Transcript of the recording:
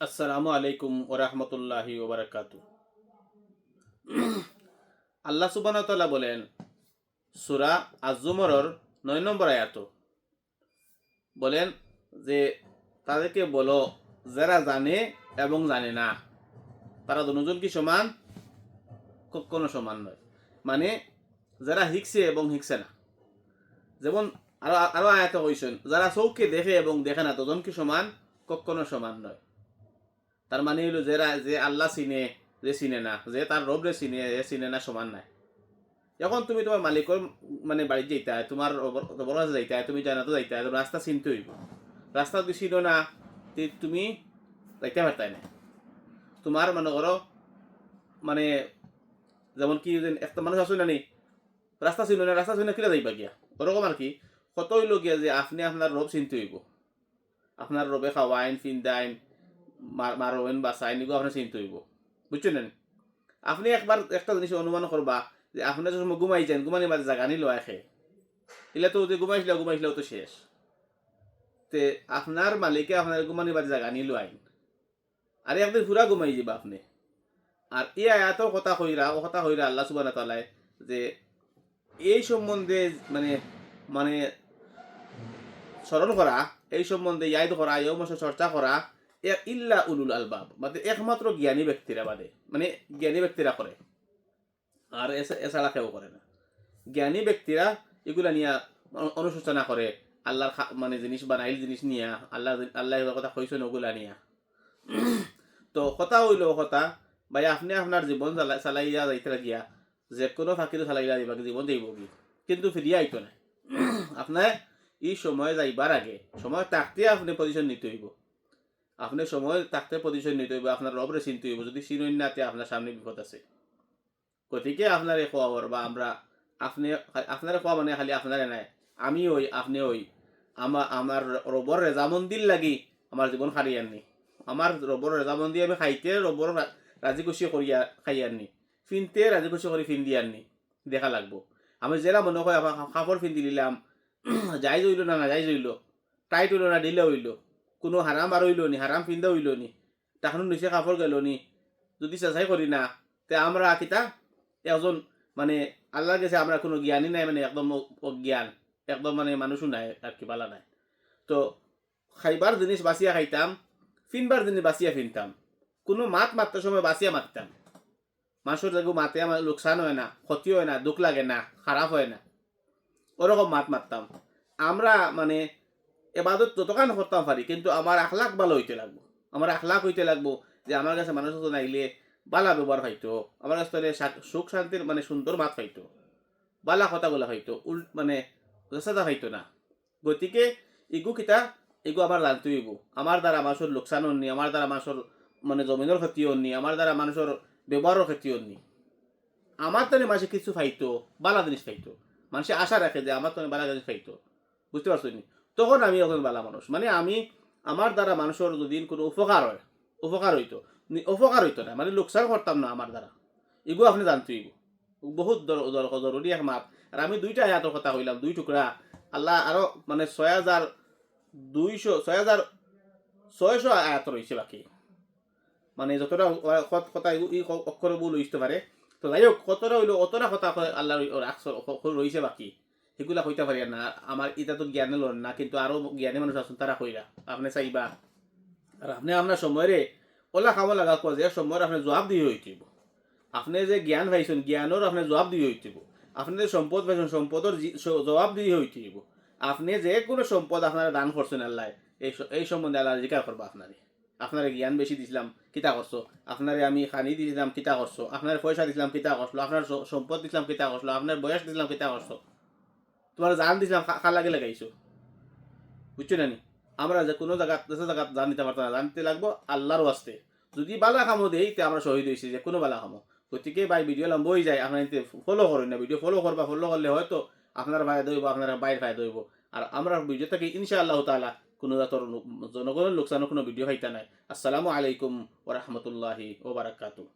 আসসালামু আলাইকুম ওরহমতুল্লাহি ওবরাকাতু। আল্লাহ সুবহানাহু ওয়া তাআলা বলেন সূরা আজ-জুমরের 9 নম্বর আয়াত, বলেন যে তাদেরকে বলো যারা জানে এবং জানে না তারা দুজন কি সমান? কখনো সমান নয়। মানে যারা হিকছে এবং হিকছে না, যেমন আরো আরো আয়াতে কইছেন যারা চৌকে দেখে এবং দেখে না দুজন কি সমান? কখনো সমান নয়। তার মানে হইল যে আল্লাহ চিনে, যে চিনে না, যে তার রব রে চিনে, যে চিনে না, সমান নাই। এখন তুমি তোমার মালিকের মানে বাড়ি যাইতা, তোমার রবর কাছে যাইতা, তুমি জানাতো যাইতা, রাস্তা চিনতে হইব। রাস্তা যদি চিনো না তুমি যাইতে পারতাই না। তোমার মনে করো মানে যেমন কি একটা মানুষ আসো না নি, রাস্তা চিনো না, রাস্তা চিনে কিনা যাইবা গিয়া, ওরকম আর কি। কত হইল গিয়া যে আপনি আপনার রব চিনতে হইব। আপনার রবে খাওয়াইন, ফিন্দাইন, মারোয়েন বা সাইন, এগুলো আপনার চিনতে হইব। বুঝছেন না? আপনি একবার একটা জিনিস অনুমান করবা যে আপনার যখন ঘুমাই যান, ঘুমানি মাঝে জাগা নিল আখে, এলে তো যে ঘুমাইছিলাও তো শেষ। তে আপনার মালিকে আপনার ঘুমানি মাঝে জাগা নিল আইন, আর একদিন পুরা ঘুমাই যাবা আপনি। আর এই আয়াতও কথা কইরা আল্লাহ সুবহানাহু ওয়া তাআলা যে এই সম্বন্ধে মানে মানে স্মরণ করা, এই সম্বন্ধে ইয়াদ করা, এই অবশ্য চর্চা করা ইল্লা উলুল আলবাব, মানে একমাত্র জ্ঞানী ব্যক্তিরা বাদে, মানে জ্ঞানী ব্যক্তিরা করে, আর এছাড়া কেউ করে না। জ্ঞানী ব্যক্তিরা এগুলা নিয়ে অনুশোচনা করে, আল্লাহর মানে জিনিস বানাইল জিনিস নিয়া, আল্লাহ কথা কইছেন ওগুলা নিয়া। তো কথা হইল কথা ভাই, আপনি আপনার জীবন চালাইয়া যাইতে গিয়া যে কোনো ফাঁকিতে চালাইয়া যাইবা, জীবন যাইব কি, কিন্তু ফিরিয়া আইতো না। আপনার এই সময় যাইবার আগে, সময় থাকতে আপনি পজিশন নিতে হইব। আপনি সময় থাকতে পজিশন নিতে হইব, আপনার রবরে চিনতে হইব। যদি চিনুন না, আপনার সামনে বিপদ আছে। গতিকে আপনার এই খবর বা আমরা আপনি আপনার খোয়া মানে খালি আপনারে নাই, আমি ওই আপনি ওই আমার রবর রেজামন্দির লাগি আমার জীবন খারি আননি। আমার রবর রেজামন্দি আমি খাইতে রবর রাজি খুশি করিয়া খাই আননি, ফিনতে রাজি খুশি করি ফিন দিয়ে আননি, দেখা লাগবো। আমি জেলা মনে হয় আমার কাপড় ফিন দিলাম, যাই হইল না, না যাই হইল, টাইট হইল না দিলে হইল, কোনো হারাম আর হইল নি, হারাম ফিন্দা হইল নি, তখন নিচে কাপড় গেল নি, যদি চেষ্টাই করি না, তে আমরা কিতা একজন মানে আল্লাহর কাছে আমরা কোনো জ্ঞানই নাই, মানে একদম অজ্ঞান, একদম মানে মানুষও নাই আর কি, বালা নাই। তো খাইবার জিনিস বাঁচিয়া খাইতাম, ফিনবার জিনিস বাঁচিয়া ফিনতাম, কোনো মারতে সময় বাঁচিয়া মারতাম। মানুষের যেগুলো মাতে আমার লোকসান হয় না, ক্ষতি হয় না, দুঃখ লাগে না, খারাপ হয় না, ওরকম মারতাম। আমরা মানে এবাদত যতক্ষণ করতাম পারি, কিন্তু আমার আখলাক ভালো হইতে লাগবো। আমার আখলাক হইতে লাগবো যে আমার কাছে মানুষ নাইলে বালা ব্যবহার পাইতো, আমার কাছে সুখ শান্তির মানে সুন্দর মাত পাইতো, বালা কথাগুলা পাইতো, মানে রসাদা পাইতো না। গতিকে ইগু কিতা, ইগু আমার জানতে হইব। আমার দ্বারা মানুষের লোকসান হননি, আমার দ্বারা মানুষের মানে জমিনের ক্ষতি হননি, আমার দ্বারা মানুষের ব্যবহারের ক্ষতি হননি। আমার তো মানুষে কিছু পাইতো, বালা জিনিস পাইতো, মানুষে আশা রাখে যে আমার তো বালা জিনিস পাইতো। বুঝতে পারছো নি? তখন আমি একজন বালা মানুষ, মানে আমি আমার দ্বারা মানুষের যদি কোনো উপকার হয়, উপকার হইতো, উপকার হইতো না, মানে লোকসান করতাম না আমার দ্বারা, এগুলো আপনি জানতে হইব। বহুত জরুরি এক মাপ। আর আমি দুইটা আয়াতের কথা কইলাম, দুই টুকরা। আল্লাহ আরো মানে 6,600 আয়াত রয়েছে বাকি, মানে যতটা কথা এই অক্ষর বল হইতে পারে। তো যাই হোক, কতটা হইলো অতটা কথা আল্লাহ রয়েছে বাকি, সেগুলা কইতে পারি না। আমার এটা তো জ্ঞানে লন না, কিন্তু আরো জ্ঞানী মানুষ আছেন, তারা কইরা আপনি চাইবা। আর আপনি আপনার সময়ের ওলা খাব লাগা কোয়া যে সময়ের আপনি জবাব দিয়ে হইতেইব। আপনি যে জ্ঞান পাইছেন, জ্ঞানের আপনি জবাব দিয়ে হইতেইব। আপনি যে সম্পদ পাইছেন, সম্পদের জবাব দিয়ে হইতেইব। আপনি যে কোনো সম্পদ আপনারা দান করছেন আল্লাহ, এই সম্বন্ধে আল্লাহ জিজ্ঞাসা করবো আপনারে। আপনারে জ্ঞান বেশি দিছিলাম, কিতা করছো? আপনারে আমি খানি দিয়েছিলাম, কিতা করছো? আপনার পয়সা দিছিলাম, কিতা করছো? আপনার সম্পদ দিছিলাম, কিতা করছো? আপনার বয়স দিছিলাম, কিতা করছো? তোমার জান দিছিলাম, লাগে লাগাইছো। বুঝছো না নি? আমরা যে কোনো জায়গা জান নিতে পারতাম না, জানতে লাগবো আল্লাহর ওয়াস্তে। যদি বালা খামো দেই তে আমরা শহীদ হয়েছি, যে কোনো বালা খামো। গতিকে ভাই ভিডিও লম্ব হয়ে যায়, আপনার ফলো করেন না, ভিডিও ফলো করবা, ফলো করলে হয়তো আপনার ফায়দা হইব, আপনার বাইর ফায়দা হইব। আর আমরা ভিডিও থেকে ইনশাআল্লাহ তাআলা কোনো জাতর জনগণের লোকসানের কোনো ভিডিও হইতা নাই। আসসালামু আলাইকুম ওয়া রাহমাতুল্লাহি ওয়া বারাকাতুহু।